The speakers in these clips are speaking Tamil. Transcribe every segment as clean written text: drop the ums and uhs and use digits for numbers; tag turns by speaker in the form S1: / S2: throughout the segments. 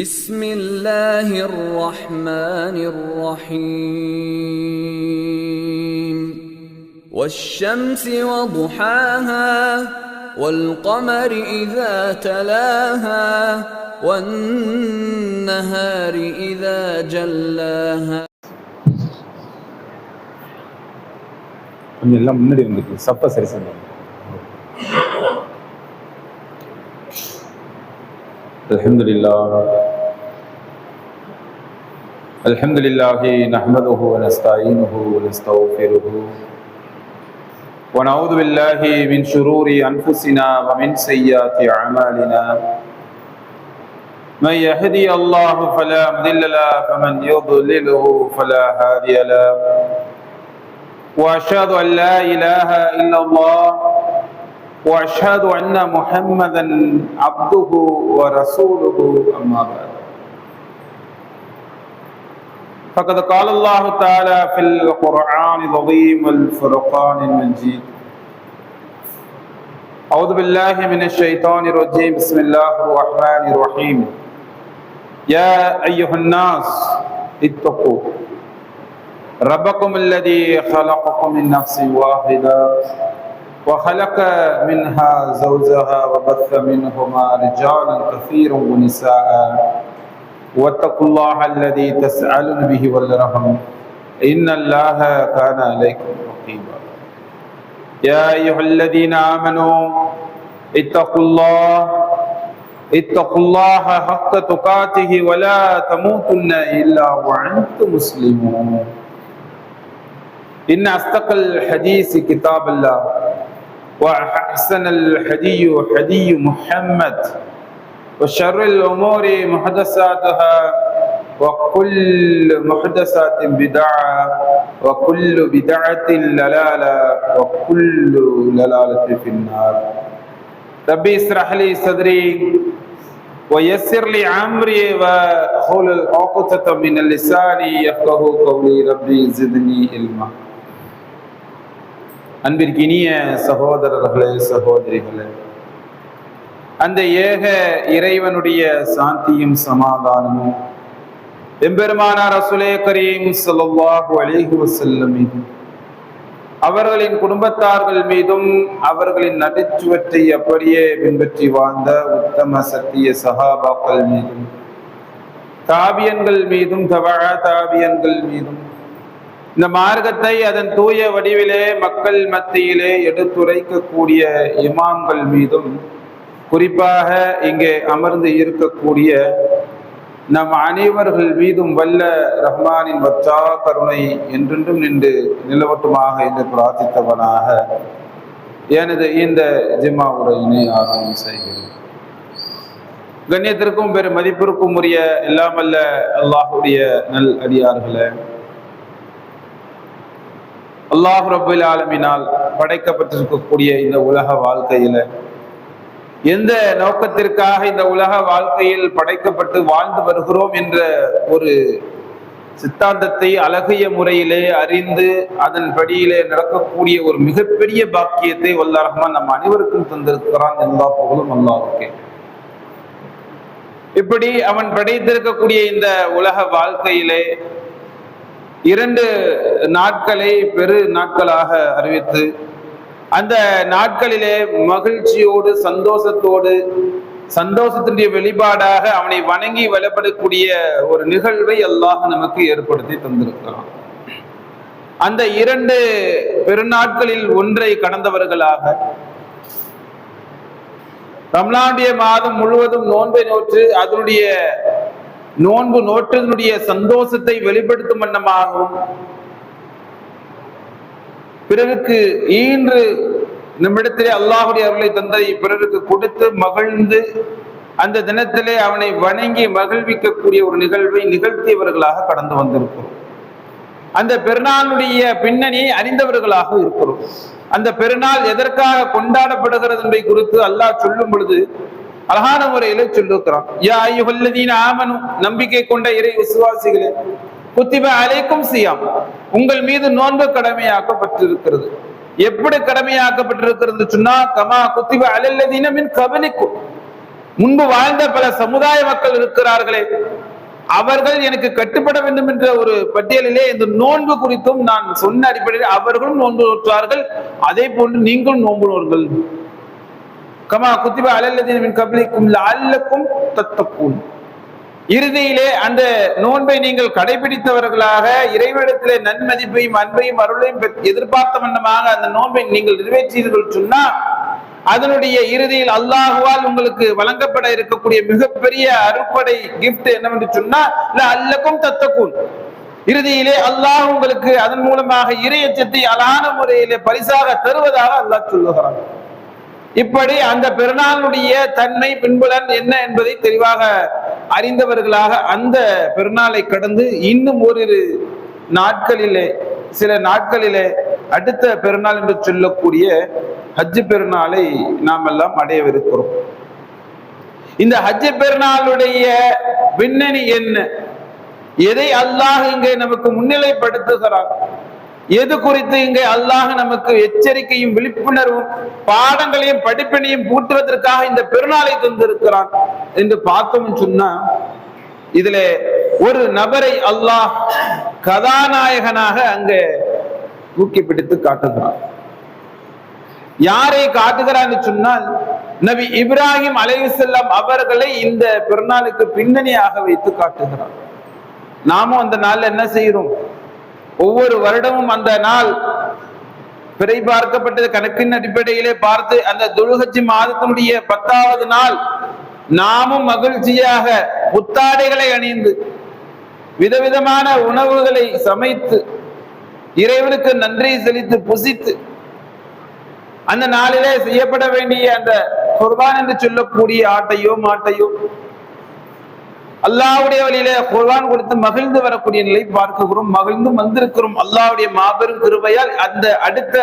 S1: بسم الله الرحمن الرحيم والشمس وضحاها والقمر إذا تلاها والنهار إذا جلاها.
S2: கொஞ்சம் எல்லாம் முன்னாடி வந்துருக்கு சப்ப சரி செய்யணும். அல்ஹம்துலில்லாஹி நஹ்மதுஹு வ நஸ்தஈனுஹு வ நஸ்தக்ஃபிருஹு வ நஊது பில்லாஹி மின் ஷுரூரி அன்ஃபுஸினா வ மின் ஸய்யிஆத்தி அமாலினா மன் யஹ்தியல்லாஹு ஃபலா முதில்ல லஹு வ மன் யுضللஹு ஃபலா ஹாதிய லஹு وأشهد أن لا إله إلا الله وأشهد أن محمدا عبده ورسوله أما بعد فقد قال الله تعالى في القرآن العظيم والفرقان المجيد أعوذ بالله من الشيطان الرجيم بسم الله الرحمن الرحيم يا أيها الناس اتقوا ربكم الذي خلقكم من نفس واحدة وخلق منها زوجها وبث منهما رجالا كثيرا ونساء واتقوا الله الذي تسألون به والأرحام إن الله كان عليكم رقيبا يا أيها الذين آمنوا اتقوا الله حق تقاته ولا تموتن إلا وأنتم مسلمون إن أصدق الحديث كتاب الله وأحسن الهدي هدي محمد وشر الأمور محدثاتها وكل محدثات بدعة وكل بدعة ضلالة وكل ضلالة في النار ربي اشرح لي صدري ويسر لي أمري واحلل عقدة من لساني يفقهوا قولي ربي زدني علما. அன்பிற்கினிய சகோதரர்களே சகோதரிகளே, அந்த ஏக இறைவனுடைய சாந்தியும் சமாதானமும் எம்பெருமானார் ரசூலே கரீம் ஸல்லல்லாஹு அலைஹி வஸல்லம் மீதும் அவர்களின் குடும்பத்தார்கள் மீதும் அவர்களின் நடிச்சுவற்றை அப்படியே பின்பற்றி வாழ்ந்த உத்தம சத்திய சஹாபாக்கள் மீதும் தாபியன்கள் மீதும் தாபியன்கள் மீதும் இந்த மார்க்கத்தை அதன் தூய வடிவிலே மக்கள் மத்தியிலே எடுத்துரைக்கக்கூடிய இமாம்கள் மீதும் குறிப்பாக இங்கே அமர்ந்து இருக்கக்கூடிய நம் அனைவர்கள் மீதும் வல்ல ரஹ்மானின் வற்றா கருணை என்றென்றும் நின்று நிலவட்டுமாக என்று பிரார்த்தித்தவனாக எனது இந்த ஜிம்மா உரையினை ஆரம்பம் செய்கிறேன். கண்ணியத்திற்கும் பெரும் மதிப்பிற்கும் உரிய எல்லாமல்ல அல்லாஹுடைய நல் அடியார்களே, அல்லாஹ் ரப்பல் ஆலமீனால் படைக்கப்பட்டிருக்கக்கூடிய இந்த உலக வாழ்க்கையில எந்த நோக்கத்திற்காக இந்த உலக வாழ்க்கையில் படைக்கப்பட்டு வாழ்ந்து வருகிறோம் என்ற ஒரு சித்தாந்தத்தை அழகிய முறையிலே அறிந்து அதன் படியிலே நடக்கக்கூடிய ஒரு மிகப்பெரிய பாக்கியத்தை வல்ல ரஹ்மான் நம் அனைவருக்கும் தந்திருக்கிறான். எல்லா புகழும் அல்லாஹ்வுக்கே. இப்படி அவன் படைத்திருக்கக்கூடிய இந்த உலக வாழ்க்கையிலே 2 நாட்களை பெரு நாட்களாக அறிவித்து அந்த நாட்களிலே மகிழ்ச்சியோடு சந்தோஷத்தினுடைய வெளிப்பாடாக அவனை வணங்கி வழிபடக்கூடிய ஒரு நிகழ்வை அல்லாஹ் நமக்கு ஏற்படுத்தி தந்திருக்கிறான். அந்த 2 பெருநாட்களில் ஒன்றை கடந்தவர்களாக ரமலானுடைய மாதம் முழுவதும் நோன்பை நோற்று அதனுடைய நோன்பு நோற்றதனுடைய சந்தோஷத்தை வெளிப்படுத்தும் வண்ணமாகவும் பிறருக்கு ஈன்று நம்மிடத்திலே அல்லாஹுடைய அருளை தந்தை பிறருக்கு கொடுத்து மகிழ்ந்து அந்த தினத்திலே அவனை வணங்கி மகிழ்விக்கக்கூடிய ஒரு நிகழ்வை நிகழ்த்தியவர்களாக கடந்து வந்திருக்கிறோம். அந்த பெருநாளுடைய பின்னணியை அறிந்தவர்களாக இருக்கிறோம். அந்த பெருநாள் எதற்காக கொண்டாடப்படுகிறது என்பதை குறித்து அல்லாஹ் சொல்லும் பொழுது அழகான முறையில சொல்லுகிறான். யா அய்யுஹல்லதீன ஆமனு, நம்பிக்கை கொண்ட இறை விசுவாசிகளே, குத்திப அலைக்கும் சியாம், உங்கள் மீது நோன்பு கடமையாக்கப்பட்டிருக்கிறது. எப்படி கடமையாக்கப்பட்டிருக்கிறது சொன்னா, கமா குத்திப அலல்லதீன மின் கபலிக்கும், முன்பு வாழ்ந்த பல சமுதாய மக்கள் இருக்கிறார்களே, அவர்கள் எனக்கு கட்டுப்பட வேண்டும் என்ற ஒரு பட்டியலிலே இந்த நோன்பு குறித்தும் நான் சொன்ன அடிப்படையில் அவர்களும் நோன்பு நோற்றார்கள். அதே போன்று நீங்களும் நோன்பு நோர்கள். கமா குத்திப அலல்லதீன மின் கப்லிக்கும் லஅல்லக்கும் தத்தக்கூன். இறுதியிலே அந்த நோன்பை நீங்கள் கடைபிடித்தவர்களாக இறைவனிடத்திலே நன்மதிப்பையும் அன்பையும் அருளையும் எதிர்பார்த்த வண்ணமாக அந்த நோன்பை நீங்கள் நிறைவேற்றீர்கள் சொன்னா, அதனுடைய இறுதியில் அல்லாஹுவால் உங்களுக்கு வழங்கப்பட இருக்கக்கூடிய மிகப்பெரிய அருப்படை கிஃப்ட் என்னவென்று சொன்னா அல்லக்கும் தத்தக்கூன். இறுதியிலே அல்லாஹ் உங்களுக்கு அதன் மூலமாக இறையச்சத்தை அழகான முறையிலே பரிசாக தருவதாக அல்லாஹ் சொல்லுகிறான். இப்படி அந்த பெருநாளுடைய தன்மை பின்புலன் என்ன என்பதை தெளிவாக அறிந்தவர்களாக அந்த பெருநாளை கடந்து இன்னும் ஓரிரு நாட்களிலே சில நாட்களிலே அடுத்த பெருநாள் என்று சொல்லக்கூடிய ஹஜ் பெருநாளை நாம் எல்லாம் அடையவிருக்கிறோம். இந்த ஹஜ் பெருநாளுடைய பின்னணி என்ன, எதை அல்லாஹ் இங்கே நமக்கு முன்னிலைப்படுத்துகிறான், எது குறித்து இங்கே அல்லாஹ் நமக்கு எச்சரிக்கையும் விழிப்புணர்வும் பாடங்களையும் படிப்பினையும் பூட்டுவதற்காக இந்த பெருநாளை தந்திருக்கிறான் என்று பார்த்தோம் சொன்னா, இதுல ஒரு நபரை அல்லாஹ் கதாநாயகனாக அங்கே தூக்கி பிடித்து காட்டுகிறான். யாரை காட்டுகிறான்னு சொன்னால், நபி இப்ராஹிம் அலைஹிஸ்ஸலாம் அவர்களை இந்த பெருநாளுக்கு பின்னணியாக வைத்து காட்டுகிறான். நாமும் அந்த நாள்ல என்ன செய்கிறோம், ஒவ்வொரு வருடமும் அந்த நாள் பிறை பார்க்கப்பட்டது கணக்கின் அடிப்படையிலே பார்த்து அந்த துல்ஹஜ் மாதத்தினுடைய 10வது நாள் நாமும் மகிழ்ச்சியாக புத்தாடைகளை அணிந்து விதவிதமான உணவுகளை சமைத்து இறைவனுக்கு நன்றி செலுத்தி புசித்து அந்த நாளிலே செய்யப்பட வேண்டிய அந்த குர்பான் என்று சொல்லக்கூடிய ஆட்டையோ மாட்டையோ அல்லாஹ்வுடைய வழியிலே குர்பான் கொடுத்து மகிழ்ந்து வரக்கூடிய நிலை பார்க்கிறோம், மகிழ்ந்து வந்திருக்கிறோம். அல்லாஹ்வுடைய மாபெரும் கிருபையால் அந்த அடுத்த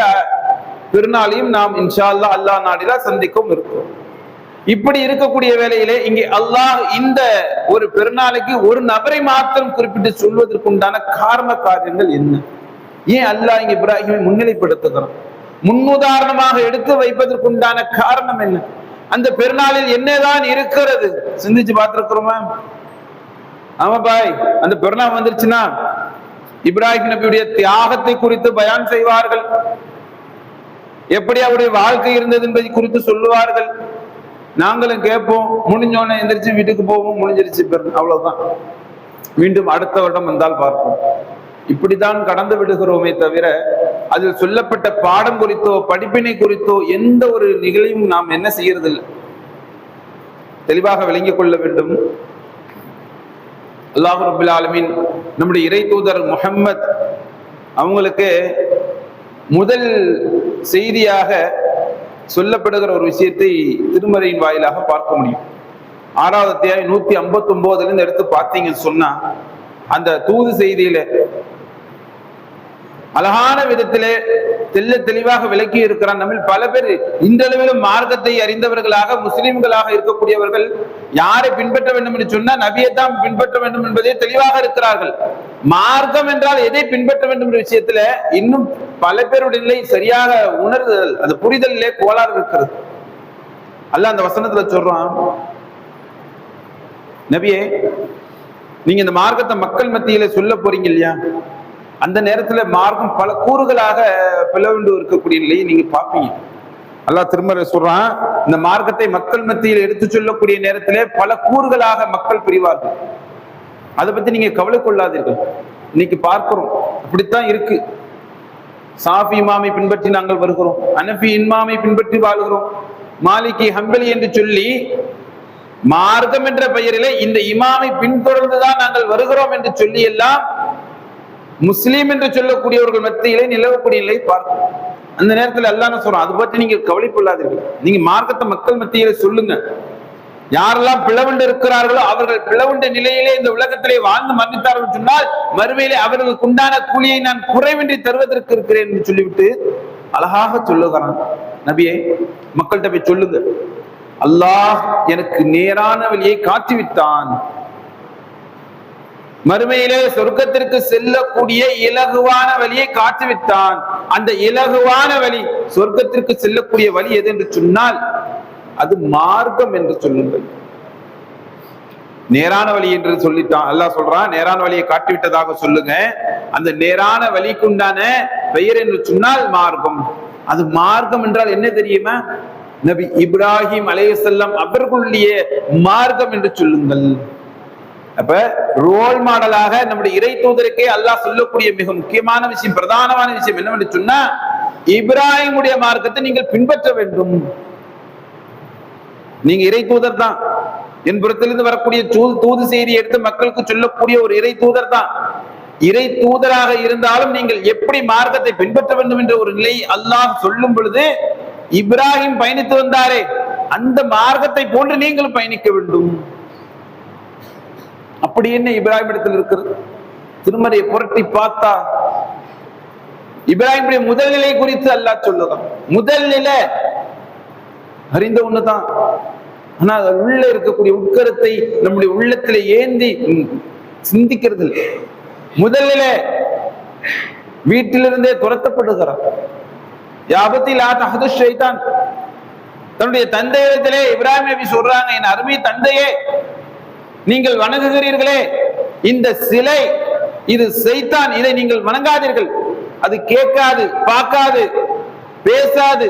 S2: பெருநாளையும் நாம் இன்ஷா அல்லாஹ் அல்லாஹ் நாடிலா சந்திக்கும் இருக்கிறோம். இப்படி இருக்கக்கூடிய வேளையிலே இங்கே அல்லாஹ் இந்த ஒரு பெருநாளைக்கு ஒரு நபரை மாத்திரம் குறிப்பிட்டு சொல்வதற்குண்டான காரண காரியங்கள் என்ன, ஏன் அல்லாஹ் இங்க இப்ராஹிமை முன்னிலைப்படுத்துகிறான், முன்னுதாரணமாக எடுத்து வைப்பதற்குண்டான காரணம் என்ன, அந்த பெருநாளில் என்னதான் இருக்கிறது சிந்திச்சு பார்த்திருக்கிறோமா? ஆமா பாய், அந்த பெருநாள் வந்துருச்சுன்னா இப்ராஹிம் நபியுடைய தியாகத்தை குறித்து பயான் செய்வார்கள், எப்படி அவருடைய வாழ்க்கை இருந்தது என்பதை குறித்து சொல்லுவார்கள். நாங்களும் கேட்போம், முடிஞ்சோன்னு எந்திரிச்சு வீட்டுக்கு போவோம், முடிஞ்சிருச்சு அவ்வளவுதான், மீண்டும் அடுத்த வருடம் வந்தால் பார்ப்போம். இப்படித்தான் கடந்து விடுகிறோமே தவிர அதில் சொல்லப்பட்ட பாடம் குறித்தோ படிப்பினை குறித்தோ எந்த ஒரு நிகழ்வும் நாம் என்ன செய்யறதில்லை. தெளிவாக விளங்கிக் கொள்ள வேண்டும். அல்லாஹ் ரப்பல் ஆலமீன் நம்முடைய இறை தூதர் முஹம்மத் அவங்களுக்கு முதல் செய்தியாக சொல்லப்படுகிற ஒரு விஷயத்தை திருமறையின் வாயிலாக பார்க்க முடியும். 6வது அத்தியாயம் 159 எடுத்து பார்த்தீங்கன்னு சொன்னா, அந்த தூது செய்தியில அழகான விதத்திலே தெல்ல தெளிவாக விளக்கி இருக்கிறான். நம்ம பல பேர் இன்றளவிலும் மார்க்கத்தை அறிந்தவர்களாக முஸ்லிம்களாக இருக்கக்கூடியவர்கள் யாரை பின்பற்ற வேண்டும் என்று சொன்னா நபியைத்தான் பின்பற்ற வேண்டும் என்பதே தெளிவாக இருக்கிறார்கள். மார்க்கம் என்றால் எதை பின்பற்ற வேண்டும் என்ற விஷயத்துல இன்னும் பல பேருடைய நிலை சரியாக உணர்தல், அந்த புரிதலிலே கோளாறு இருக்கிறது. அல்லாஹ் அந்த வசனத்துல சொல்றான், நபியே நீங்க இந்த மார்க்கத்தை மக்கள் மத்தியில சொல்ல போறீங்க இல்லையா, அந்த நேரத்துல மார்க்கம் பல கூறுகளாக பிளவுண்டு இருக்கக்கூடிய நிலையை நீங்க பார்ப்பீங்க. அல்லாஹ் திருமறை சொல்றான், இந்த மார்க்கத்தை மக்கள் மத்தியில் எடுத்து சொல்லக்கூடிய நேரத்திலே பல கூறுகளாக மக்கள் பிரிவார்கள். அதை பத்தி நீங்க கவலை கொள்ளாதீர்கள். இன்னைக்கு பார்க்கிறோம், அப்படித்தான் இருக்கு. சாஃபி இமாமை பின்பற்றி நாங்கள் வருகிறோம், அனஃபி இமாமை பின்பற்றி வாழ்கிறோம், மாலிகி ஹம்பலி என்று சொல்லி மார்க்கம் என்ற பெயரிலே இந்த இமாமை பின்தொடர்ந்துதான் நாங்கள் வருகிறோம் என்று சொல்லி எல்லாம் முஸ்லீம் என்று சொல்லக்கூடியவர்கள் மத்தியிலே நிலவக்கூடிய நிலை பார்க்கும். அந்த நேரத்தில் அல்லாஹ் சொல்றோம், அது பற்றி நீங்க கவலைப்படாதீர்கள், நீங்க மார்க்கத்தை மக்கள் மத்தியிலே சொல்லுங்க. யாரெல்லாம் பிளவுண்டு இருக்கிறார்களோ அவர்கள் பிளவுண்ட நிலையிலே இந்த உலகத்திலே வாழ்ந்து மன்னித்தார்கள் சொன்னால் மறுமையிலே அவர்களுக்கு உண்டான கூலியை நான் குறைவின்றி தருவதற்கு இருக்கிறேன் என்று சொல்லிவிட்டு அழகாக சொல்லுகிறான், நபியே மக்கள்கிட்ட போய் சொல்லுங்க, அல்லாஹ் எனக்கு நேரான வழியை காட்டிவிட்டான், மறுமையிலே சொர்க்கத்திற்கு செல்லக்கூடிய இலகுவான வழியை காட்டிவிட்டான். அந்த இலகுவான வழி, சொர்க்கத்திற்கு செல்லக்கூடிய வழி எது என்று சொன்னால் அது மார்க்கம் என்று சொல்லுங்கள். நேரான வழி என்று சொல்லிட்டான். அல்லாஹ் சொல்றான், நேரான வழியை காட்டிவிட்டதாக சொல்லுங்க. அந்த நேரான வழிக்குண்டான பெயர் என்று சொன்னால் மார்க்கம். அது மார்க்கம் என்றால் என்ன தெரியுமா? நபி இப்ராஹிம் அலைஹிஸ்ஸலாம் அவர்களுடைய மார்க்கம் என்று சொல்லுங்கள். அப்ப ரோல் மாடலாக நம்முடைய இறை தூதருக்கே அல்லாஹ் சொல்லக்கூடிய மிக முக்கியமான விஷயம், பிரதானமான விஷயம் என்னவென்று சொன்னா, இப்ராஹிமுடைய மார்க்கத்தை நீங்கள் பின்பற்ற வேண்டும். நீங்க இறை தூதர் தான், என் புறத்திலிருந்து வரக்கூடிய தூது செய்தி எடுத்து மக்களுக்கு சொல்லக்கூடிய ஒரு இறை தூதர் தான். இறை தூதராக இருந்தாலும் நீங்கள் எப்படி மார்க்கத்தை பின்பற்ற வேண்டும் என்ற ஒரு நிலை அல்லாஹ் சொல்லும் பொழுது, இப்ராஹிம் பயணித்து வந்தாரே அந்த மார்க்கத்தை போன்று நீங்கள் பயணிக்க வேண்டும். அப்படி என்ன இப்ராஹிம் இடத்தில் இருக்கிறது? திருமறையை புரட்டி பார்த்தா இப்ராஹிமுடைய முதல் நிலை குறித்து அல்லாஹ் சொல்லுதான். முதல் நிலை அறிந்த ஒண்ணுதான், ஆனா உள்ள இருக்கக்கூடிய உட்கருத்தை நம்முடைய உள்ளத்திலே ஏந்தி சிந்திக்கிறது இல்லை. முதல் நிலை வீட்டிலிருந்தே துரத்தப்படுகிறார். யாபத்தில் ஷைத்தான். தன்னுடைய தந்தையிடத்திலே இப்ராஹிம் நபி சொல்றாங்க, என் அருமை தந்தையே, நீங்கள் வணங்குகிறீர்களே இந்த சிலை, இது சைத்தான், இதை நீங்கள் வணங்காதீர்கள். அது கேட்காது, பார்க்காது, பேசாது.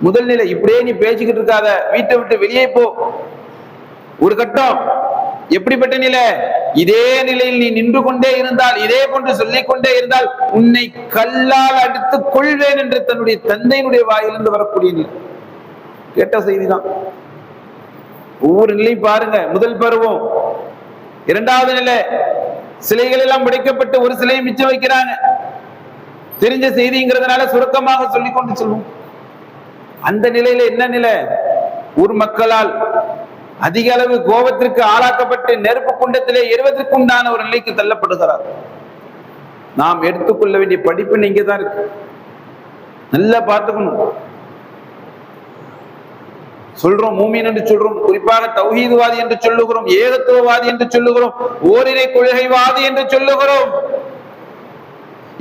S2: முதல் நிலை. இப்படியே நீ பேசிக்கிட்டு இருக்காத, வீட்டை விட்டு வெளியே போ. ஒரு கட்டம். எப்படிப்பட்ட நிலை? இதே நிலையில் நீ நின்று கொண்டே இருந்தால், இதே போன்று சொல்லிக் கொண்டே இருந்தால் உன்னை கல்லால் அடித்துக் கொள்வேன் என்று தன்னுடைய தந்தையினுடைய வாயிலிருந்து வரக்கூடிய நிலை. கேட்ட செய்திதான். ஒவ்வொரு நிலையும் பாருங்க. முதல் பருவம். இரண்டாவது நிலை, சிலைகள் எல்லாம் உடைக்கப்பட்டு ஒரு சிலையை மிச்சம் வைக்கிறாங்க. தெரிஞ்ச செய்திங்கிறதுனால சுருக்கமாக சொல்லிக் கொண்டு சொல்லுவோம். அந்த நிலையில என்ன நிலை? ஊர் மக்களால் அதிக அளவு கோபத்திற்கு ஆளாக்கப்பட்டு நெருப்பு குண்டத்திலே எரிவதற்குண்டான ஒரு நிலைக்கு தள்ளப்படுகிறார். நாம் எடுத்துக்கொள்ள வேண்டிய படிப்பு இங்கதான் இருக்கு. நல்லா பார்த்துக்கணும். சொல்றோம் மூமின் என்று சொல்றோம், குறிப்பாக தௌஹீத்வாதி என்று சொல்லுகிறோம், ஏகத்துவவாதி என்று சொல்லுகிறோம், ஓரிரை கொள்கைவாதி என்று சொல்லுகிறோம்.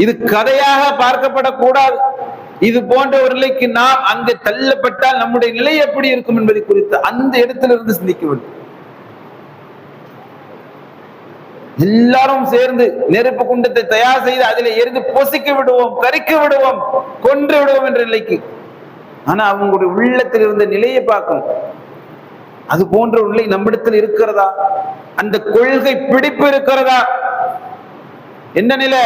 S2: இது கதையாக பார்க்கப்படக்கூடாது. இது போன்ற ஒரு நிலைக்கு நாம் அங்கு தள்ளப்பட்டால் நம்முடைய நிலை எப்படி இருக்கும் என்பதை குறித்து அந்த இடத்திலிருந்து சிந்திக்க வேண்டும். எல்லாரும் சேர்ந்து நெருப்பு குண்டத்தை தயார் செய்து அதில் எரிந்து பொசிக்க விடுவோம், கரிக்க விடுவோம், கொன்று விடுவோம் என்ற நிலைக்கு. ஆனா அவங்களுடைய உள்ளத்தில் இருந்த நிலையை பார்க்கணும். அது போன்ற ஒரு நிலை நம்மிடத்தில் இருக்கிறதா? அந்த கொள்கை பிடிப்பு இருக்கிறதா? என்ன நிலை?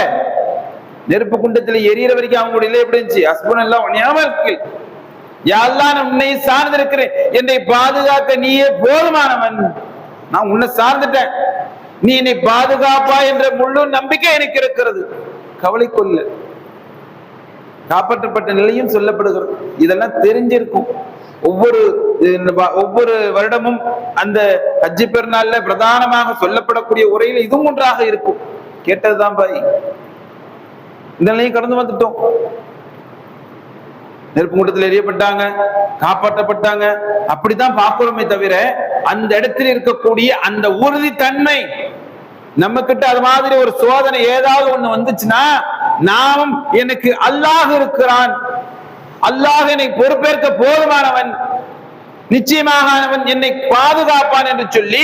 S2: நெருப்பு குண்டத்தில் எரியற வரைக்கும் அவங்களுடைய நிலை எப்படி இருந்துச்சு? ஹஸ்புனல்லாஹ் வ நிஅமல் வக்கீல். யா அல்லாஹ், நான் உன்னை சார்ந்திருக்கிறேன், என்னை பாதுகாக்க நீயே போதுமானவன். நான் உன்னை சார்ந்துட்டேன், நீ என்னை பாதுகாப்பா என்ற முழு நம்பிக்கை எனக்கு இருக்கிறது. கவலை கொள்ள. காப்பாற்றப்பட்ட நிலையும் சொல்லப்படுகிறது. இதெல்லாம் தெரிஞ்சிருக்கும். ஒவ்வொரு வருடமும் அந்த ஹஜ்ஜி பெருநாள்ல பிரதானமாக சொல்லப்படக்கூடிய உரையில இதுவும் ஒன்றாக இருக்கும். கேட்டதுதான் பாய். இந்த நிலையும் கடந்து வந்துட்டோம். நெருப்பு கூட்டத்தில் எரியப்பட்டாங்க, காப்பாற்றப்பட்டாங்க. அப்படித்தான் பார்க்கிறோமே தவிர அந்த இடத்தில் இருக்கக்கூடிய அந்த உறுதித்தன்மை நம்ம கிட்ட அது மாதிரி ஒரு சோதனை ஏதாவது ஒண்ணு வந்துச்சுன்னா, நாமும் எனக்கு அல்லாஹ் இருக்கிறான், அல்லாஹ் என்னை பொறுப்பேற்க போதுமானவன், நிச்சயமாக அவன் என்னை பாதுகாப்பான் என்று சொல்லி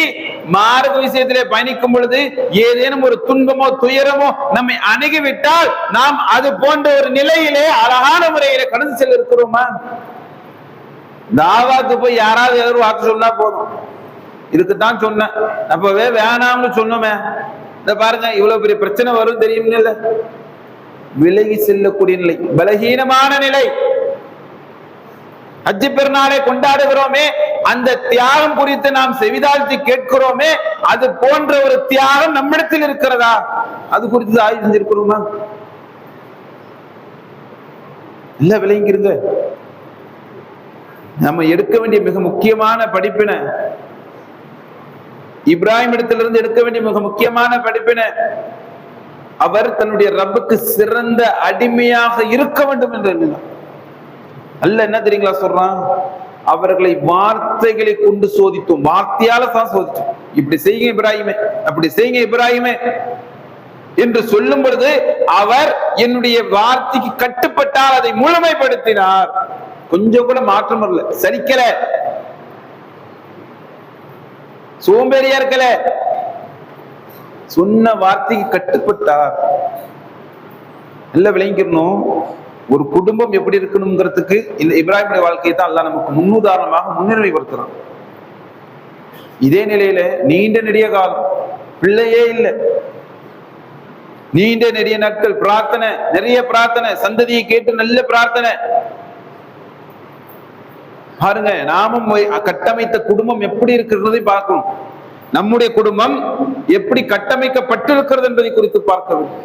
S2: மார்க்க விஷயத்திலே பயணிக்கும் பொழுது ஏதேனும் ஒரு துன்பமோ துயரமோ நம்மை அணுகிவிட்டால் நாம் அது போன்ற ஒரு நிலையிலே அழகான முறையில கடந்து செல்ல இருக்கிறோமா? தாவாக்கு போய் யாராவது ஏதாவது வாக்கு சொன்னா போதும், இதுக்குத்தான் சொன்னேன், அப்பவே வேணாம்னு சொன்னோமே, இந்த பாருங்க இவ்வளவு பெரிய பிரச்சனை வரும் தெரியும். விலகி செல்லக்கூடிய நிலை, பலகீனமான நிலை. ஹஜ்ஜி பெருநாளை கொண்டாடுகிறோமே, அந்த தியாகம் குறித்து நாம் செவிதாழ்த்தி கேட்கிறோமே, அது போன்ற ஒரு தியாகம் நம்மிடத்தில் இருக்கிறதா? அது குறித்து ஆய்வு செஞ்சிருக்கிறோமா? இல்ல. விளங்கிருங்க. நம்ம எடுக்க வேண்டிய மிக முக்கியமான படிப்பினை, இப்ராஹிம் இடத்திலிருந்து எடுக்க வேண்டிய மிக முக்கியமான படிப்பினை, அவர் தன்னுடைய ரப்புக்கு சிறந்த அடிமையாக இருக்க வேண்டும் என்று எண்ணினார். அல்ல என்ன தெரியுங்களா சொல்றான்? அவர்களை வார்த்தைகளை கொண்டு சோதித்தோம், வார்த்தையால தான் சோதித்தோம். இப்படி செய்யுங்க இப்ராஹிமே, அப்படி செய்யுங்க இப்ராஹிமே என்று சொல்லும் பொழுது அவர் என்னுடைய வார்த்தைக்கு கட்டுப்பட்டால் அதை முழுமைப்படுத்தினார். கொஞ்சம் கூட மாற்றம் வரல, சரிக்கல. சோம்பேறியா இருக்கல, சொன்ன வார்த்தைக்கு கட்டுப்பட்டார். நல்லா விளங்கிக்கணும், ஒரு குடும்பம் எப்படி இருக்கணுங்கிறதுக்கு இந்த இப்ராஹிமுடைய வாழ்க்கையை தான் அல்லாஹ் நமக்கு முன்னுதாரணமாக முன்னிலைப்படுத்துறான். இதே நிலையில நீண்ட நெடிய காலம் பிள்ளையே இல்லை, நீண்ட நெடிய நாட்கள் பிரார்த்தனை, நிறைய பிரார்த்தனை, சந்ததியை கேட்டு நல்ல பிரார்த்தனை. பாருங்க, நாமும் கட்டமைத்த குடும்பம் எப்படி இருக்கிறதை பார்க்கணும். நம்முடைய குடும்பம் எப்படி கட்டமைக்கப்பட்டிருக்கிறது என்பதை குறித்து பார்க்க வேண்டும்.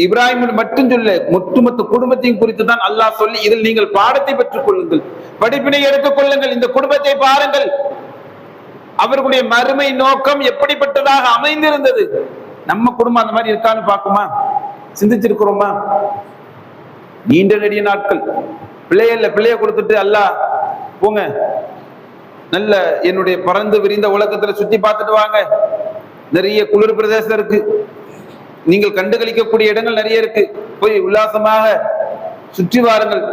S2: இப்ராஹிம் மட்டும் சொல்ல, ஒட்டுமொத்த குடும்பத்தையும் குறித்து தான் அல்லாஹ் சொல்லி, இதில் நீங்கள் பாடத்தை பெற்றுக் கொள்ளுங்கள், படிப்பினை எடுத்துக் கொள்ளுங்கள், இந்த குடும்பத்தை பாருங்கள், அவர்களுடைய மறுமை நோக்கம் எப்படிப்பட்டதாக அமைந்திருந்தது. நம்ம குடும்பம் அந்த மாதிரி இருக்கான்னு பார்க்குமா, சிந்திச்சிருக்கிறோமா? நீண்ட நெடிய நாட்கள் பிள்ளைய கொடுத்துட்டு அல்லாஹ் போங்க, நல்ல என்னுடைய பறந்து விரிந்த உலகத்துல சுத்தி பார்த்துட்டு வாங்க, நிறைய குளிர் பிரதேசம் இருக்கு, நீங்கள் கண்டுகளிக்கக்கூடிய இடங்கள் நிறைய இருக்கு, போய் உல்லாசமாக சுற்றி வாருங்கள்,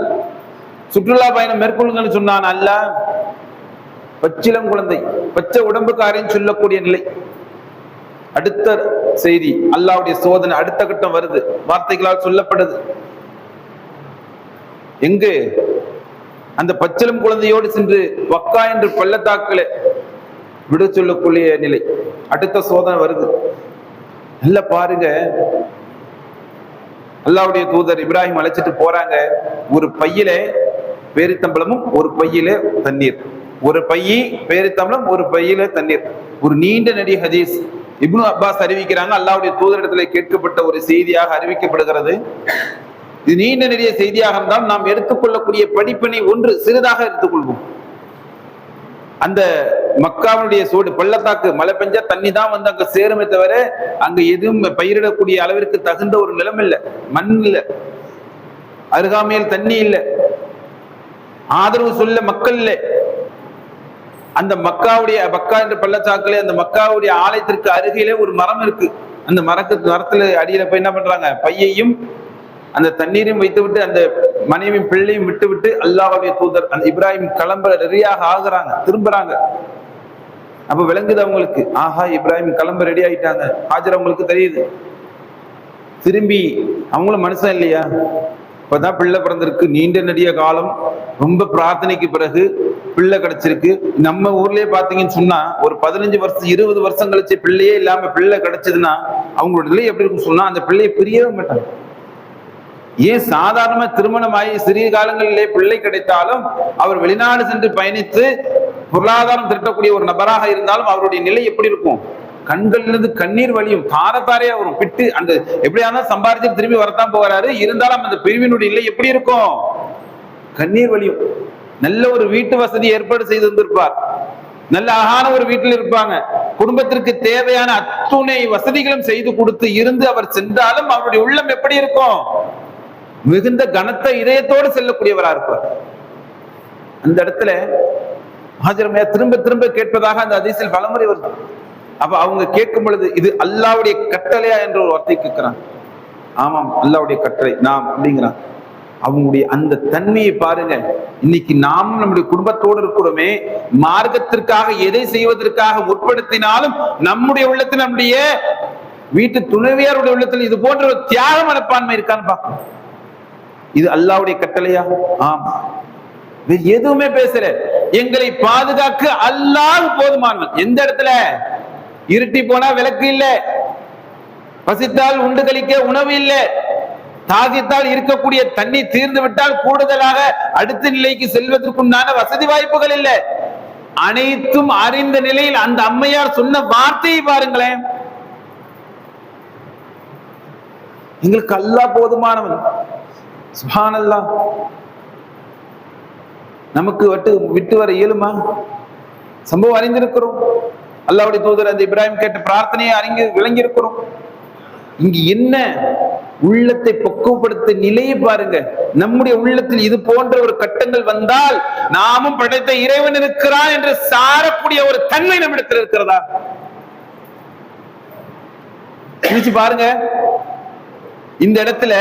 S2: சுற்றுலா பயணம் மேற்கொள்ளுங்கன்னு சொன்னான் அல்லாஹ். பச்சிளம் குழந்தை, பச்சை உடம்புக்காரின்னு சொல்லக்கூடிய நிலை. அடுத்த செய்தி, அல்லாஹ்வுடைய சோதனை அடுத்த கட்டம் வருது, வார்த்தைகளால் சொல்லப்படுது. எங்கு அந்த பச்சிளம் குழந்தையோடு சென்று வக்கா என்று பள்ளத்தாக்களை விட சொல்லக்கூடிய நிலை, அடுத்த சோதனை வருது. நல்ல பாருங்க, அல்லாஹ்வுடைய தூதர் இப்ராஹிம் அழைச்சிட்டு போறாங்க. ஒரு பையில பேரித்தம்பளமும் ஒரு பையில தண்ணீர், ஒரு பையி பேரித்தம்பளம் ஒரு பையில தண்ணீர். ஒரு நீண்ட நெடிய ஹதீஸ் இப்னு அப்பாஸ் அறிவிக்கிறாங்க, அல்லாஹ்வுடைய தூதரிடத்துல கேட்கப்பட்ட ஒரு செய்தியாக அறிவிக்கப்படுகிறது. இது நீண்ட நெடிய செய்தியாக இருந்தால் நாம் எடுத்துக்கொள்ளக்கூடிய படிப்பினை ஒன்று சிறிதாக எடுத்துக்கொள்வோம். அந்த மக்காவுடைய சூடு, பள்ளத்தாக்கு மழை பெஞ்சா தண்ணி தான் வந்து அங்க சேருமே தவிர அங்க எதுவும் பயிரிடக்கூடிய அளவிற்கு தகுந்த ஒரு நிலம் இல்லை, மண் இல்லை, அருகாமையில் தண்ணி இல்லை, ஆதரவு சொல்ல மக்கள் இல்லை. அந்த மக்கா என்ற பள்ளத்தாக்குல அந்த மக்காவுடைய ஆலயத்திற்கு அருகிலே ஒரு மரம் இருக்கு. அந்த மரத்துல அடியில போய் என்ன பண்றாங்க, பையையும் அந்த தண்ணீரையும் வைத்து விட்டு அந்த மனைவியும் பிள்ளையும் விட்டு விட்டு அல்லாஹ்வுடைய தூதர் அந்த இப்ராஹிம் கிளம்புற ரெடியாக ஆகுறாங்க, திரும்புறாங்க. அப்ப விளங்குது அவங்களுக்கு, ஆஹா இப்ராஹிம் கிளம்ப ரெடி ஆயிட்டாங்க. ஹாஜர் அவங்களுக்கு தெரியுது, திரும்பி அவங்களும் மனுஷன் இல்லையா, இப்பதான் பிள்ளை பிறந்திருக்கு, நீண்ட நெடிய காலம், ரொம்ப பிரார்த்தனைக்கு பிறகு பிள்ளை கிடைச்சிருக்கு. நம்ம ஊர்லயே பாத்தீங்கன்னு சொன்னா ஒரு 15 வருஷம் 20 வருஷம் கழிச்சு பிள்ளையே இல்லாம பிள்ளை கிடைச்சதுன்னா அவங்களோட நிலை எப்படி இருக்கும் சொன்னா, அந்த பிள்ளையை பிரியவே மாட்டாங்க. ஏன் சாதாரணமா திருமணமாகி சிறிய காலங்களிலே பிள்ளை கிடைத்தாலும் அவர் வெளிநாடு சென்று பயணித்து பொருளாதாரம் திரட்டக்கூடிய ஒரு நபராக இருந்தாலும் அவருடைய நிலை எப்படி இருக்கும், கண்களிலிருந்து கண்ணீர் வழியும், தாரத்தாரையா வரும், பிட்டு அந்த எப்படியானா சம்பாதிச்சு திரும்பி வரத்தான் போகிறாரு, இருந்தாலும் அந்த பிரிவினுடைய நிலை எப்படி இருக்கும், கண்ணீர் வழியும். நல்ல ஒரு வீட்டு வசதி ஏற்பாடு செய்து வந்திருப்பார், நல்ல அழகான ஒரு வீட்டில் இருப்பாங்க, குடும்பத்திற்கு தேவையான அத்துணை வசதிகளும் செய்து கொடுத்து இருந்து அவர் சென்றாலும் அவருடைய உள்ளம் எப்படி இருக்கும், மிகுந்த கனத்த இதயத்தோடு செல்லக்கூடியவரா இருப்பார். அந்த இடத்துல ஹாஜர் திரும்ப திரும்ப கேட்பதாக அந்த ஹதீஸில் பலமுறை வருது. அப்ப அவங்க கேட்கும் பொழுது இது அல்லாஹ்வுடைய கட்டளையா என்ற ஒரு வார்த்தை கேட்கிறாங்க. ஆமாம் அல்லாஹ்வுடைய கட்டளை நாம் அப்படிங்கிறாங்க. அவங்களுடைய அந்த தன்மையை பாருங்க. இன்னைக்கு நாம் நம்முடைய குடும்பத்தோடு இருக்கிறோமே, மார்க்கத்திற்காக எதை செய்வதற்காக முற்படுத்தினாலும் நம்முடைய உள்ளத்தில், நம்முடைய வீட்டு துணைவியாருடைய உள்ளத்தில் இது போன்ற ஒரு தியாக மனப்பான்மை இருக்கான்னு பார்க்கணும். இது அல்லாஹ்வுடைய கட்டளையா? ஆமா. எதுவுமே பேசல, எங்களை பாதுகாக்க அல்லாஹ் போதுமானவன். எந்த இடத்துல இருட்டி போனா விளக்கு இல்லை, பசித்தால் உண்டு கழிக்க உணவு இல்லை, தாகித்தால் இருக்கக்கூடிய தண்ணி தீர்ந்து விட்டால் கூடுதலாக அடுத்த நிலைக்கு செல்வதற்குண்டான வசதி வாய்ப்புகள் இல்லை. அனைத்தும் அறிந்த நிலையில் அந்த அம்மையார் சொன்ன வார்த்தையை பாருங்களேன், எங்களுக்கு அல்லாஹ் போதுமானவன். சுப்ஹானல்லாஹ். நமக்கு விட்டு வர இயலுமா? சம்பவம் அறிந்திருக்கிறோம். அல்லாஹ்வுடைய தூதர் அந்த இப்ராஹிம் கேட்ட பிரார்த்தனையை விளங்கி இருக்கிறோம். இங்கு என்ன உள்ளத்தை பக்குவப்படுத்த நிலையை பாருங்க. நம்முடைய உள்ளத்தில் இது போன்ற ஒரு கட்டங்கள் வந்தால் நாமும் படைத்த இறைவன் இருக்கிறான் என்று சாரக்கூடிய ஒரு தன்மை நம்மிடத்தில் இருக்கிறதா? பாருங்க, இந்த இடத்துல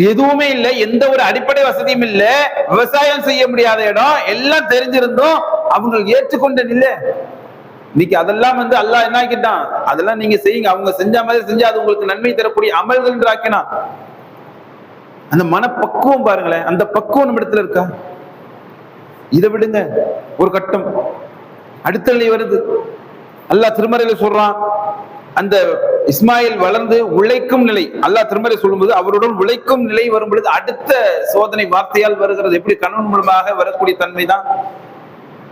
S2: எதுவுமே இல்லை, எந்த ஒரு அடிப்படை வசதியும் இல்லை, விவசாயம் செய்ய முடியாத இடம், எல்லாம் தெரிஞ்சிருந்தும் அவங்க ஏற்றுக்கொண்ட நிலை. இன்னைக்கு அதெல்லாம் அல்லாஹ் என்ன ஆக்கிட்டான், அதெல்லாம் நீங்க செய்யுங்க, அவங்க செஞ்ச மாதிரி செஞ்சா அது உங்களுக்கு நன்மை தரக்கூடிய அமல்கள் என்று ஆக்கினான். அந்த மனப்பக்குவம் பாருங்களேன், அந்த பக்குவம் நம்ம இடத்துல இருக்கா? இதை விடுங்க, ஒரு கட்டம் அடுத்த நிலை வருது. அல்லாஹ் திருமறையில சொல்றான், அந்த இஸ்மாயில் வளர்ந்து உழைக்கும் நிலை அல்லாஹ் திருமறை சொல்லும்போது அவருடன் உழைக்கும் நிலை வரும் பொழுது அடுத்த சோதனை வார்த்தையால் வருகிறது. எப்படி கணவன் மூலமாக வரக்கூடிய தன்மை தான்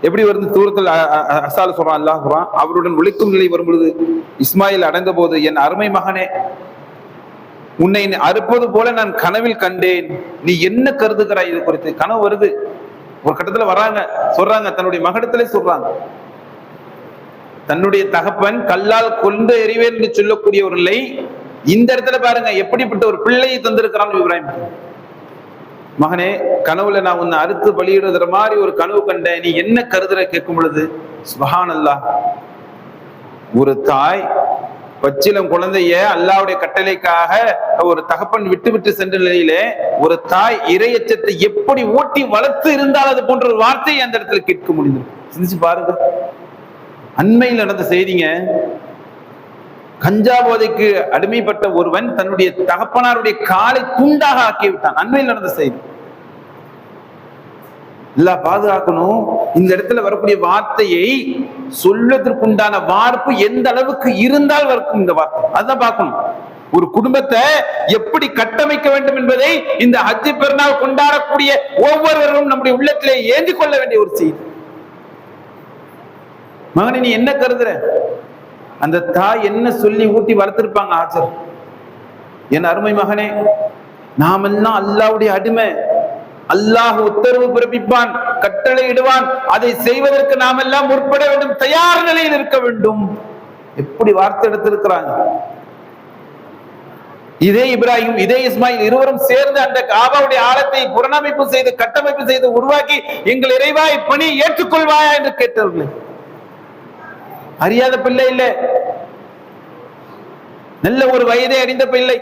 S2: எப்படி வருது, தூரத்தில் அசால சொல்றான் அல்லாஹ் சொல்றான், அவருடன் உழைக்கும் நிலை வரும் பொழுது இஸ்மாயில் அடைந்த போது, என் அருமை மகனே, உன்னை அறுப்பது போல நான் கனவில் கண்டேன், நீ என்ன கருதுகிறாய்? இது குறித்து கனவு வருது. ஒரு கட்டத்துல வராங்க, சொல்றாங்க, தன்னுடைய மகனிடத்திலே சொல்றாங்க, தன்னுடைய தகப்பன் கல்லால் கொண்டு எறிவேன் என்று சொல்லக்கூடிய ஒரு நிலை. இந்த இடத்துல பாருங்க எப்படிப்பட்ட ஒரு பிள்ளையை தந்திருக்கிறான் இப்ராஹிம். மகனே, கனவுல நான் உன்னை அறுத்து பலியிடுற மாதிரி ஒரு கனவு கண்டேன், நீ என்ன கருதுற கேட்கும் பொழுது, சுப்ஹானல்லாஹ், ஒரு தாய் பச்சிலம் குழந்தைய அல்லாஹ்வுடைய கட்டளைக்காக ஒரு தகப்பன் விட்டு விட்டு சென்ற நிலையிலே ஒரு தாய் இறையச்சத்தை எப்படி ஓட்டி வளர்த்து இருந்தால் அது போன்ற ஒரு வார்த்தையை அந்த இடத்துல கேட்க முடியும். சிந்திச்சு பாருங்க, அண்மையில் நடந்த செய்திங்க. கஞ்சா போதைக்கு அடிமைப்பட்ட ஒருவன் தன்னுடைய தகப்பனாருடைய காலை துண்டாக ஆக்கிவிட்டான். அண்மையில் நடந்த செய்தி. எல்லாம் பாதுகாக்கணும். இந்த இடத்துல வரக்கூடிய வார்த்தையை சொல்வதற்குண்டான வார்ப்பு எந்த அளவுக்கு இருந்தால் வரும் இந்த வார்த்தை, அதான் பார்க்கணும். ஒரு குடும்பத்தை எப்படி கட்டமைக்க வேண்டும் என்பதை இந்த ஹஜ் பெருநாள் கொண்டாடக்கூடிய ஒவ்வொருவரும் நம்முடைய உள்ளத்திலே ஏந்தி கொள்ள வேண்டிய ஒரு செய்தி. மகனை, நீ என்ன கருதுற? அந்த தாய் என்ன சொல்லி ஊட்டி வளர்த்திருப்பாங்க ஆச்சர். என் அருமை மகனே, நாம் எல்லாம் அல்லாஹ்வுடைய அடிமை. அல்லாஹ் உத்தரவு பிறப்பிப்பான், கட்டளை இடுவான், அதை செய்வதற்கு நாம் எல்லாம் முற்பட வேண்டும், தயார் நிலையில் இருக்க வேண்டும். எப்படி வார்த்தை எடுத்திருக்கிறாங்க. இதே இப்ராஹிம், இதே இஸ்மாயில் இருவரும் சேர்ந்து அந்த காபாவுடைய ஆழத்தை புறணமைப்பு செய்து கட்டமைப்பு செய்து உருவாக்கி, எங்கள் இறைவா இப்பணி ஏற்றுக்கொள்வாயா என்று கேட்டார்கள். அறியாத பிள்ளை இல்லை, நல்ல ஒரு வயதை அடைந்த பிள்ளை.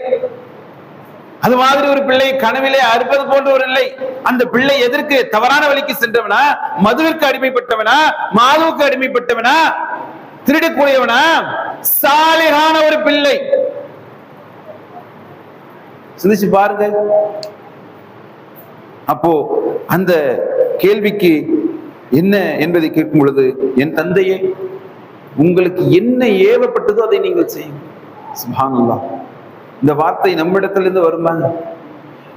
S2: அது மாதிரி ஒரு பிள்ளை கனவிலே அறுப்பது போன்ற ஒரு இல்லை. அந்த பிள்ளை எதற்கு? தவறான வழிக்கு சென்றவனா, மதுவிற்கு அடிமைப்பட்டவனா, மாதுவுக்கு அடிமைப்பட்டவனா, திருடக்கூடியவனா? சாலிகான ஒரு பிள்ளை. சிந்திச்சு பாருங்க. அப்போ அந்த கேள்விக்கு என்ன என்பதை கேட்கும் பொழுது, என் தந்தையே, உங்களுக்கு என்ன ஏவப்பட்டதோ அதை நீங்கள் செய்யுங்க. சுப்ஹானல்லாஹ். இந்த வார்த்தை நம்மிடத்திலிருந்து வருமா?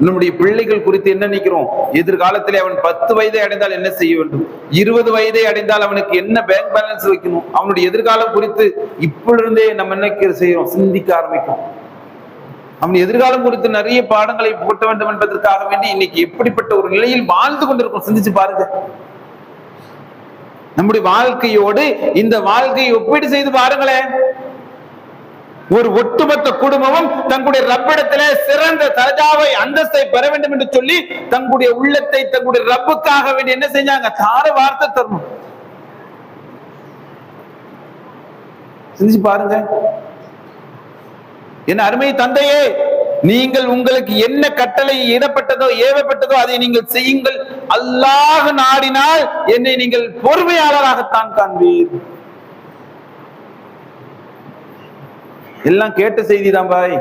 S2: நம்முடைய பிள்ளைகள் குறித்து என்ன நினைக்கிறோம்? எதிர்காலத்திலே அவன் 10 வயதை அடைந்தால் என்ன செய்ய வேண்டும், 20 வயதை அடைந்தால் அவனுக்கு என்ன பேங்க் பேலன்ஸ் வைக்கணும், அவனுடைய எதிர்காலம் குறித்து இப்பொழுதே நம்ம என்ன செய்யறோம்? சிந்திக்க ஆரம்பிக்கும். அவன் எதிர்காலம் குறித்து நிறைய பாடங்களை போட்ட வேண்டும் என்பதற்காக வேண்டி இன்னைக்கு எப்படிப்பட்ட ஒரு நிலையில் வாழ்ந்து கொண்டிருக்கும். சிந்திச்சு பாருங்க. நம்முடைய வாழ்க்கையோடு இந்த வாழ்க்கையை ஒப்பீடு செய்து பாருங்களேன். ஒரு ஒட்டுமொத்த குடும்பமும் தங்களுடைய ரப்பிடத்திலே சிறந்த தரஜாவை அந்தஸ்தை பெற வேண்டும் என்று சொல்லி தங்களுடைய உள்ளத்தை தங்களுடைய ரப்புக்காக வேண்டி என்ன செஞ்சாங்க? தார வார்த்தை தரணும். சிந்திச்சு பாருங்க. என் அருமை தந்தையே, நீங்கள் உங்களுக்கு என்ன கட்டளை இடப்பட்டதோ ஏவப்பட்டதோ அதை நீங்கள் செய்யுங்கள். அல்லாஹ் நாடினால் என்னை நீங்கள் பொறுமையாளராகத்தான் காண்பீர். எல்லாம் கேட்ட செய்தி தான் பாய்,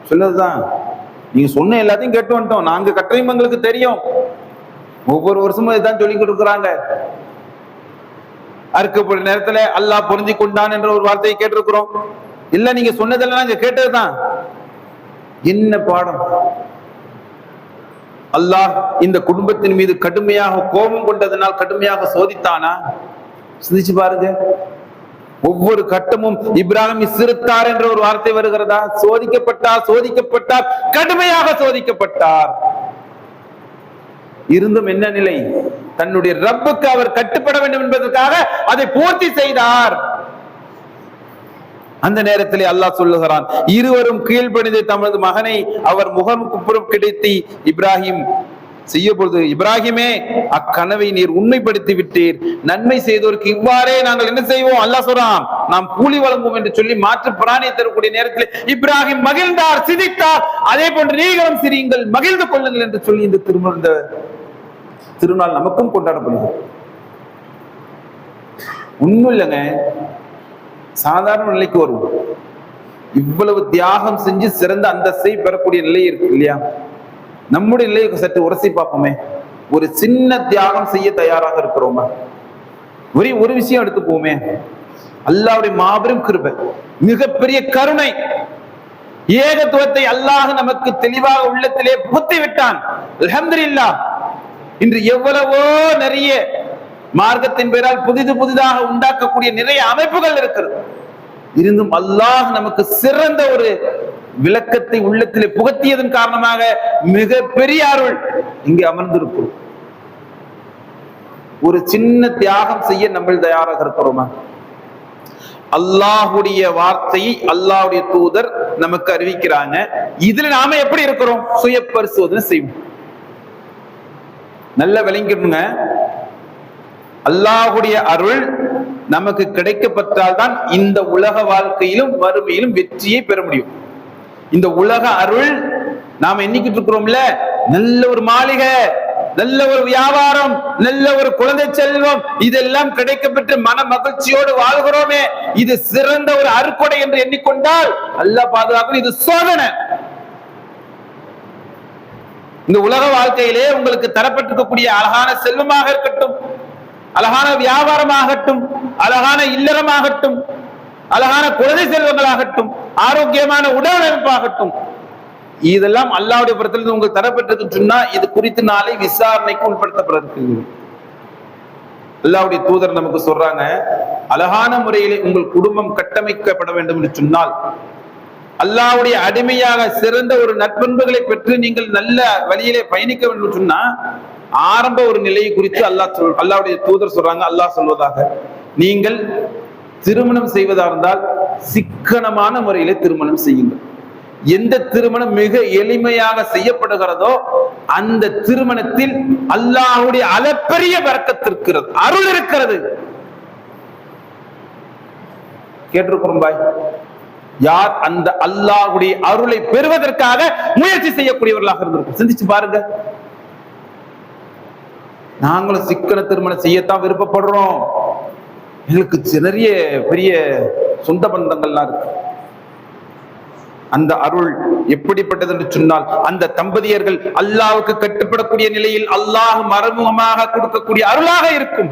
S2: சொல்லதுதான். நீங்க சொன்ன எல்லாத்தையும் கேட்டு வந்துட்டோம். நாங்க கட்டளையும் எங்களுக்கு தெரியும். ஒவ்வொரு வருஷமும் இதுதான் சொல்லி கொடுக்குறாங்க. அறுக்கப்பட்ட நேரத்துல அல்லாஹ் பொருந்தி கொண்டான் என்ற ஒரு வார்த்தையை கேட்டிருக்கிறோம். இல்ல, நீங்க சொன்னதெல்லாம் நாங்க கேட்டதுதான். என்ன பாடம்? அல்லாஹ் இந்த குடும்பத்தின் மீது கடுமையாக கோபம் கொண்டதனால் கடுமையாக சோதித்தானா? சிந்திச்சு பாருங்க. ஒவ்வொரு கட்டமும் இப்ராஹிம் சிறுத்தார் என்ற ஒரு வார்த்தை வருகிறதா? சோதிக்கப்பட்டார், சோதிக்கப்பட்டார், கடுமையாக சோதிக்கப்பட்டார். இருந்தும் என்ன நிலை? தன்னுடைய ரப்புக்கு அவர் கட்டுப்பட வேண்டும் என்பதற்காக அதை பூர்த்தி செய்தார். அந்த நேரத்திலே அல்லாஹ் சொல்லுகிறான், இருவரும் கீழ்ப்படிந்து தமது மகனை அவர் முகமுக்குப்புறம் கிடைத்து இப்ராஹிம் செய்ய பொழுது, இப்ராஹிமே, அக்கனவை நீர் உண்மைப்படுத்தி விட்டீர். நன்மை செய்தோருக்கு இவ்வாறே நாங்கள் என்ன செய்வோம்? அல்லாஹ் சொல்றான், நாம் கூலி வழங்குவோம் என்று சொல்லி மாற்று பிராணியை தரக்கூடிய நேரத்தில் இப்ராஹிம் மகிழ்ந்தார், சிரித்தார். அதே போன்று நீங்களும் சிரியுங்கள், மகிழ்ந்து கொள்ளுங்கள் என்று சொல்லி இந்த திருநாள் நமக்கும் கொண்டாடப்படுகிறது. ஒன்றும் இல்லைங்க, சாதாரண நிலைக்கு வரும். இவ்வளவு தியாகம் செஞ்சு சிறந்த அந்தஸ்தை பெறக்கூடிய நிலை இருக்கு இல்லையா? நம்முடைய நிலையை சற்று உரசி பார்ப்போமே. ஒரு சின்ன தியாகம் செய்ய தயாராக இருக்கிறோமா? ஒரு விஷயம் எடுத்துப்போமே. அல்லாஹ்வுடைய மாபெரும் கிருபை, மிகப்பெரிய கருணை, ஏகத்துவத்தை அல்லாஹ் நமக்கு தெளிவாக உள்ளத்திலே புகுத்தி விட்டான். அல்ஹம்துலில்லாஹ். இன்று எவ்வளவோ நிறைய மார்க்கத்தின் பெயரால் புதிதாக உண்டாக்கக்கூடிய நிறைய அமைப்புகள் இருக்கிறது. இருந்தும் அல்லாஹ் நமக்கு சிறந்த ஒரு விளக்கத்தை உள்ளத்திலே புகத்தியதன் காரணமாக மிக பெரிய அருள் இங்கே அமர்ந்திருக்கிறோம். ஒரு சின்ன தியாகம் செய்ய நம்ம தயாராக இருக்கிறோமா? அல்லாஹுடைய வார்த்தையை அல்லாஹுடைய தூதர் நமக்கு அறிவிக்கிறாங்க. இதுல நாம எப்படி இருக்கிறோம்? சுய பரிசோதனை செய்வோம். நல்ல விளங்கிடுங்க. அல்லாஹுடைய அருள் நமக்கு கிடைக்கப்பட்டால் தான் இந்த உலக வாழ்க்கையிலும் வறுமையிலும் வெற்றியை பெற முடியும். இந்த உலக அருள் நாம எண்ணிக்கிட்டு இருக்கிறோம்ல, நல்ல ஒரு மாளிகை, நல்ல ஒரு வியாபாரம், நல்ல ஒரு குழந்தை செல்வம், இதெல்லாம் கிடைக்கப்பெற்று மன மகிழ்ச்சியோடு வாழ்கிறோமே, இது சிறந்த ஒரு அருக்கொடை என்று எண்ணிக்கொண்டால் அல்லாஹ் பாதுகாக்கணும். இது சோதனை. இந்த உலக வாழ்க்கையிலே உங்களுக்கு தரப்பட்டிருக்கக்கூடிய அழகான செல்வமாக இருக்கட்டும், அழகான வியாபாரமாகட்டும், அழகான இல்லறமாகட்டும், அழகான குழந்தை செல்வங்களாகட்டும், ஆரோக்கியமான உடலமைப்பாகட்டும், இதெல்லாம் அல்லாஹ்வுடைய புறத்திலிருந்து உங்களுக்கு தரப்பட்டிருக்கு சொன்னா இது குறித்து நாளை விசாரணைக்கு உட்படுத்தப்பட இருக்கு. அல்லாஹ்வுடைய தூதர் நமக்கு சொல்றாங்க, அழகான முறையிலே உங்கள் குடும்பம் கட்டமைக்கப்பட வேண்டும் என்று சொன்னால், அல்லாஹ்வுடைய அடிமையாக சிறந்த ஒரு நற்பண்புகளை பெற்று நீங்கள் நல்ல வழியிலே பயணிக்க வேண்டும் சொன்னா ஆரம்ப ஒரு நிலையை குறித்து அல்லாஹ்வுடைய தூதர் சொல்றாங்க. அல்லாஹ் சொல்வதாக, நீங்கள் திருமணம் செய்வதா இருந்தால் சிக்கனமான முறையிலே திருமணம் செய்யுங்கள். எந்த திருமணம் மிக எளிமையாக செய்யப்படுகிறதோ அந்த திருமணத்தில் அல்லாஹ்வுடைய அளப்பரிய பரக்கத் இருக்கிறது, அருள் இருக்கிறது. கேட்டிருக்கிறோம் பாய். யார் அந்த அல்லாஹ்வுடைய அருளை பெறுவதற்காக முயற்சி செய்யக்கூடியவர்களாக இருந்திருக்கும். சிந்திச்சு பாருங்க. நாங்களும் சிக்கன திருமணம் செய்யத்தான் விருப்பப்படுறோம். எங்களுக்கு நிறைய பெரிய சொந்த பந்தங்கள்லாம் இருக்கு. அந்த அருள் எப்படிப்பட்டது என்று சொன்னால், அந்த தம்பதியர்கள் அல்லாஹ்வுக்கு கட்டுப்படக்கூடிய நிலையில் அல்லாஹ் மறைமுகமாக கொடுக்கக்கூடிய அருளாக இருக்கும்.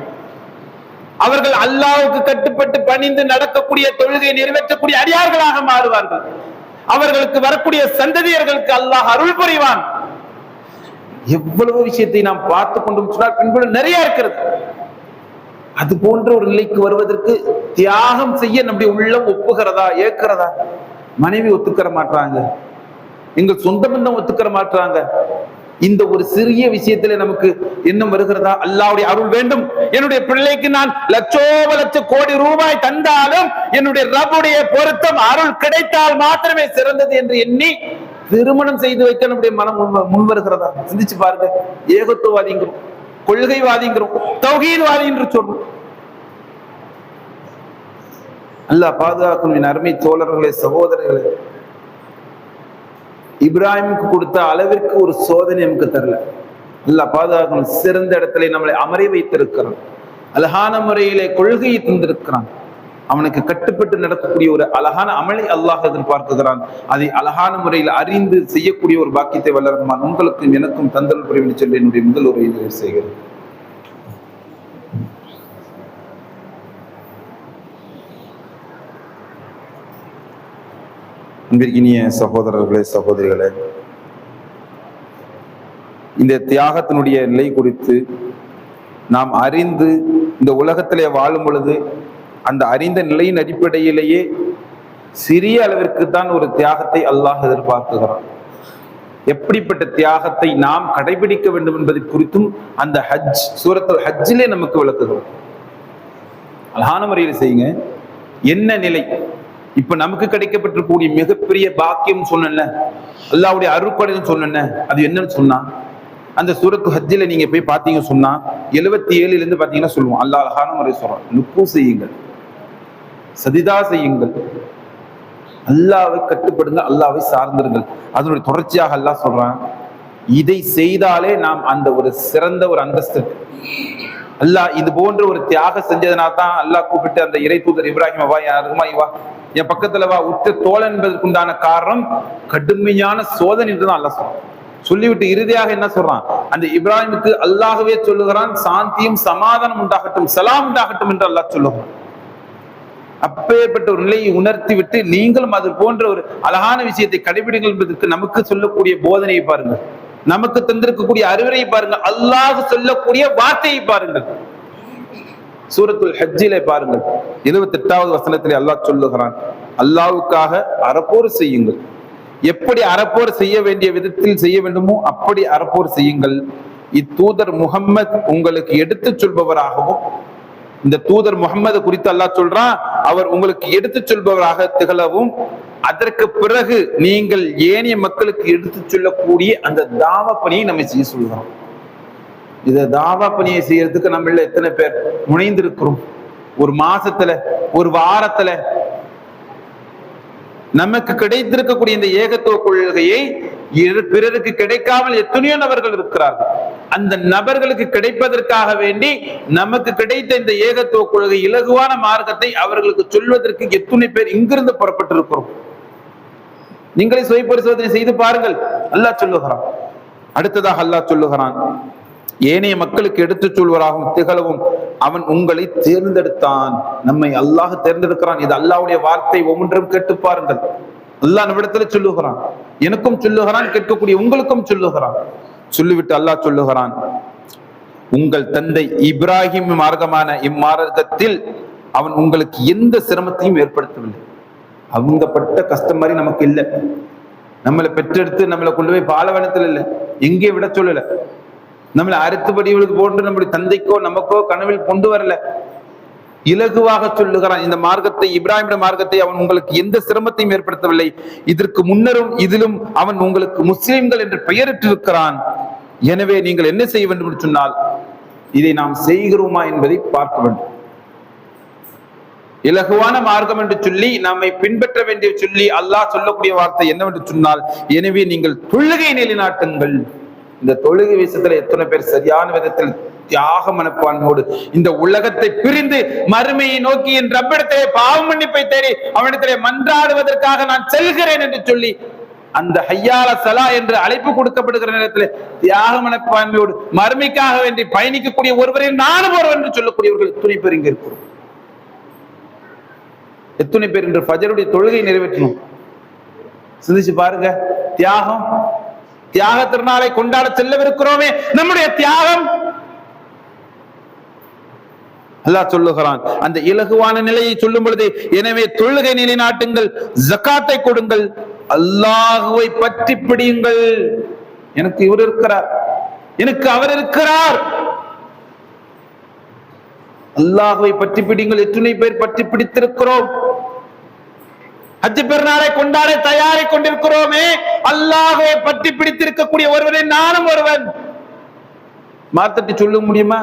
S2: அவர்கள் அல்லாஹ்வுக்கு கட்டுப்பட்டு பணிந்து நடக்கக்கூடிய, தொழுகையை நிறைவேற்றக்கூடிய அடியார்களாக மாறுவார்கள். அவர்களுக்கு வரக்கூடிய சந்ததியர்களுக்கு அல்லாஹ் அருள் புரிவான். எவ்வளவு விஷயத்தை நாம் பார்த்து கொண்டும் சொன்னால் பின்புல நிறைய இருக்கிறது. அது போன்ற ஒரு நிலைக்கு வருவதற்கு தியாகம் செய்ய நம்முடைய உள்ளம் ஒப்புகிறதா, ஏற்கிறதா? மனைவி ஒத்துக்கிற மாட்டாங்க, எங்கள் சொந்த பந்தம் ஒத்துக்கிற மாட்டாங்க. இந்த ஒரு சிறிய விஷயத்திலே நமக்கு எண்ணம் வருகிறதா? அல்லாஹ்வுடைய அருள் வேண்டும், என்னுடைய பிள்ளைக்கு நான் லட்ச கோடி ரூபாய் தந்தாலும் என்னுடைய ரப்புடைய பொருத்தம் அருள் கிடைத்தால் மாத்திரமே சிறந்தது என்று எண்ணி திருமணம் செய்து வைக்க நம்முடைய மனம் முன் வருகிறதா? சிந்திச்சு பாருங்க. ஏகத்துவவாதிங்கிறோம், கொள்கைவாதிங்கிறோம், தௌஹீத்வாதி என்று சொல்றோம். அல்லாஹ் பாதுகாக்கணும். அருமை தோழர்களே, சகோதரர்களே, இப்ராஹிமுக்கு கொடுத்த அளவிற்கு ஒரு சோதனை நமக்கு தரல. அல்லாஹ் பாதுகாக்கணும். சிறந்த இடத்துல நம்மளை அமரை வைத்திருக்கிறான். அழகான முறையிலே கொள்கையை தந்திருக்கிறான். அவனுக்கு கட்டுப்பட்டு நடக்கக்கூடிய ஒரு அழகான அமலை அல்லாஹ் எதிர்பார்க்குகிறான். அதை அழகான முறையில் அறிந்து செய்யக்கூடிய ஒரு பாக்கியத்தை வல்ல ரஹ்மான் உங்களுக்கும் எனக்கும் தந்தல் புரிவின்னு சொல்லி என்னுடைய முதல் உரையை செய்கிறேன். அன்பிற்கினிய சகோதரர்களே, சகோதரிகளே, இந்த தியாகத்தினுடைய நிலை குறித்து நாம் அறிந்து இந்த உலகத்திலே வாழும் பொழுது அந்த அறிந்த நிலையின் அடிப்படையிலேயே சிறிய அளவிற்கு தான் ஒரு தியாகத்தை அல்லாஹ் எதிர்பார்க்குகிறான். எப்படிப்பட்ட தியாகத்தை நாம் கடைபிடிக்க வேண்டும் என்பதை குறித்தும் அந்த ஹஜ் சூரத்துல் ஹஜ்ஜிலே நமக்கு விளக்குகிறோம். அழகான முறையில் செய்யுங்க. என்ன நிலை இப்ப நமக்கு கிடைக்கப்பட்டிருக்கக்கூடிய மிகப்பெரிய பாக்கியம் சொன்ன, அல்லாஹ்வுடைய அருட்கொடைன்னு சொன்ன, அது என்னன்னு சொன்னா, அந்த சூரத்து ஹஜ்ஜில நீங்க போய் பாத்தீங்க சொன்னா 77 பாத்தீங்கன்னா சொல்லுவோம். அல்லாஹ் அழகான முறை சொல்றான், லுக்கு செய்யுங்கள், சதிதா செய்யுங்கள், அல்லாஹ்வை கட்டுப்படுங்க, அல்லாஹ்வை சார்ந்திருங்கள். அதனுடைய தொடர்ச்சியாக அல்லாஹ் சொல்றான், இதை செய்தாலே நாம் அந்த ஒரு சிறந்த ஒரு அந்தஸ்து அல்லாஹ் இது போன்ற ஒரு தியாகம் செஞ்சதுனா தான் அல்லாஹ் கூப்பிட்டு அந்த இறை தூதர் இப்ராஹிம் வா யாருமா வா என் பக்கத்துல வா உற்ற தோழன் என்பதற்குண்டான காரணம் கடுமையான சோதனை என்றுதான் அல்லாஹ் சொல்றான். சொல்லிவிட்டு இறுதியாக என்ன சொல்றான், அந்த இப்ராஹிமுக்கு அல்லாஹ்வே சொல்லுகிறான், சாந்தியும் சமாதானம் உண்டாகட்டும், சலாம் உண்டாகட்டும் என்று அல்லாஹ் சொல்லுகிறான். அப்பேற்பட்ட ஒரு நிலையை உணர்த்தி விட்டு நீங்களும் அது போன்ற ஒரு அழகான விஷயத்தை கடைபிடிங்கள் என்பதற்கு நமக்கு சொல்லக்கூடிய போதனையை பாருங்கள், நமக்கு தந்திருக்கக்கூடிய அறிவுரையை பாருங்கள், அல்லாஹ் சொல்லக்கூடிய வார்த்தையை பாருங்கள். சூரத்துல் ஹஜ்ஜிலே பாருங்கள் 78வது வசனத்திலே அல்லாஹ் சொல்லுகிறான், அல்லாஹ்வுக்காக அறப்போர் செய்யுங்கள். எப்படி அறப்போர் செய்ய வேண்டிய விதத்தில் செய்ய வேண்டுமோ அப்படி அறப்போர் செய்யுங்கள். இத்தூதர் முஹம்மத் உங்களுக்கு எடுத்து சொல்பவராகவும், இந்த தூதர் முகம்மது குறித்து அல்லாஹ் சொல்றான், அவர் உங்களுக்கு எடுத்து சொல்பவராக திகழவும், அதற்கு பிறகு நீங்கள் ஏனைய மக்களுக்கு எடுத்து சொல்லக்கூடிய அந்த தாவா பணியை நம்ம செய்ய சொல்கிறோம். இந்த தாவா பணியை செய்யறதுக்கு நம்மள எத்தனை பேர் முனைந்திருக்கிறோம்? ஒரு மாசத்துல, ஒரு வாரத்துல நமக்கு கிடைத்திருக்கக்கூடிய இந்த ஏகத்துவ கொள்கையை பிறருக்கு கிடைக்காமல் எத்தனையோ நபர்கள் இருக்கிறார்கள். அந்த நபர்களுக்கு கிடைப்பதற்காக வேண்டி நமக்கு கிடைத்த இந்த ஏகத்துவ கொள்கை இலகுவான மார்க்கத்தை அவர்களுக்கு சொல்வதற்கு எத்தனை பேர் இங்கிருந்து புறப்பட்டு இருக்கிறோம்? நீங்களே சுய பரிசோதனை செய்து பாருங்கள். அல்லாஹ் சொல்லுகிறான், அடுத்ததாக அல்லாஹ் சொல்லுகிறான், ஏனைய மக்களுக்கு எடுத்து சொல்வராகவும் திகழவும் அவன் உங்களை தேர்ந்தெடுத்தான். நம்மை அல்லாஹ் தேர்ந்தெடுக்கிறான். இது அல்லாஹ்வுடைய வார்த்தை. ஒவ்வொன்றும் கேட்டு பாருங்கள். அல்லாஹ் நம்மிடத்துல சொல்லுகிறான், எனக்கும் சொல்லுகிறான், கேட்கக்கூடிய உங்களுக்கும் சொல்லுகிறான். சொல்லிவிட்டு அல்லாஹ் சொல்லுகிறான், உங்கள் தந்தை இப்ராஹிம் மார்க்கமான இம்மார்க்கத்தில் அவன் உங்களுக்கு எந்த சிரமத்தையும் ஏற்படுத்தவில்லை. அவங்க பட்ட கஷ்டம் மாதிரி நமக்கு இல்லை. நம்மளை பெற்றெடுத்து நம்மளை கொண்டு போய் பாலவனத்தில் இல்லை, எங்கே விட சொல்லல. நம்மளை அறுத்துப்படிகளுக்கு போன்று நம்முடைய தந்தைக்கோ நமக்கோ கனவில் கொண்டு வரல. இலகுவாக சொல்லுகிறான், இந்த மார்க்கத்தை, இப்ராஹிம் மார்க்கத்தை அவன் உங்களுக்கு எந்த சிரமத்தையும் ஏற்படுத்தவில்லை. இதற்கு முன்னரும் இதிலும் அவன் உங்களுக்கு முஸ்லிம்கள் என்று பெயரிட்டிருக்கிறான். எனவே நீங்கள் என்ன செய்ய வேண்டும் என்று சொன்னால், இதை நாம் செய்கிறோமா என்பதை பார்க்க வேண்டும். இலகுவான மார்க்கம் என்று சொல்லி நம்மை பின்பற்ற வேண்டிய சொல்லி அல்லாஹ் சொல்லக்கூடிய வார்த்தை என்னவென்று சொன்னால், எனவே நீங்கள் தொழுகை நிலைநாட்டுங்கள். இந்த தொழுகை விஷயத்துல எத்தனை பேர் சரியான விதத்தில் தியாக மனப்பான்மையோடு இந்த உலகத்தை பிரிந்து மறுமையை நோக்கி என் ரப்பிடத்திலே பாவ மன்னிப்பை தேடி அவனிடத்திலே மன்றாடுவதற்காக நான் செல்கிறேன் என்று சொல்லி அந்த ஹய்யால சலா என்று அழைப்பு கொடுக்கப்படுகிற நேரத்தில் தியாக மனப்பான்மையோடு மறுமைக்காக வேண்டி பயணிக்கக்கூடிய ஒருவரை நானும் ஒருவர் என்று சொல்லக்கூடியவர்கள் எத்தனை பேர் இங்க இருக்கிறோம்? எத்தனை பேர் என்று ஃபஜருடைய தொழுகை நிறைவேற்றணும்? சிந்திச்சு பாருங்க. தியாகம், தியாக திருநாளை கொண்டாட செல்லவிருக்கிறோமே, நம்முடைய தியாகம். அல்லாஹ் சொல்லுகிறான், அந்த இலகுவான நிலையை சொல்லும் பொழுது, எனவே தொழுகை நிலைநாட்டுங்கள், ஜகாத்தை கொடுங்கள், அல்லாஹுவை பற்றி பிடியுங்கள். எனக்கு இவர் இருக்கிறார், எனக்கு அவர் இருக்கிறார். அல்லாஹுவை பற்றி பிடிங்கள். எத்தனை பேர் பற்றி பிடித்திருக்கிறோம்? ஹஜ் பெருநாளை கொண்டாட தயாரை கொண்டிருக்கிறோமே, அல்லாஹ்வை பற்றி பிடித்திருக்கக்கூடிய ஒருவரை நானும் ஒருவன். மாத்தட்டி சொல்ல முடியுமா?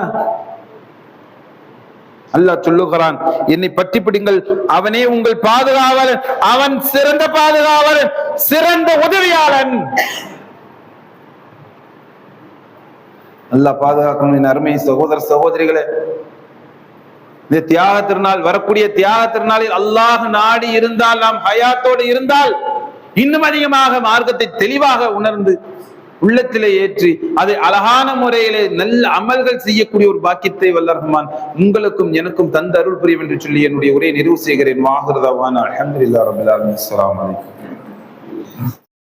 S2: அல்லாஹ் சொல்லுகிறான், என்னை பற்றி பிடிங்கள், அவனே உங்கள் பாதுகாவலன், அவன் சிறந்த பாதுகாவலன், சிறந்த உதவியாளன். அல்லாஹ் பாதுகாக்கணும். என் அருமை சகோதர சகோதரிகளே, இந்த தியாக திருநாள், வரக்கூடிய தியாக திருநாளில் அல்லாஹ் நாடி இருந்தால், நாம் ஹயாத்தோடு இருந்தால், இன்னும் அதிகமாக மார்க்கத்தை தெளிவாக உணர்ந்து உள்ளத்திலே ஏற்றி அதை அழகான முறையிலே நல்ல அமல்கள் செய்யக்கூடிய ஒரு பாக்கியத்தை வல்ல ரஹ்மான் உங்களுக்கும் எனக்கும் தந்த அருள் புரியும் என்று சொல்லி என்னுடைய உரையை நிறைவு செய்கிறேன். வாஹிரு தஅவானா அல்ஹம்துலில்லாஹி ரப்பில் ஆலமீன். அஸ்ஸலாமு அலைக்கும்.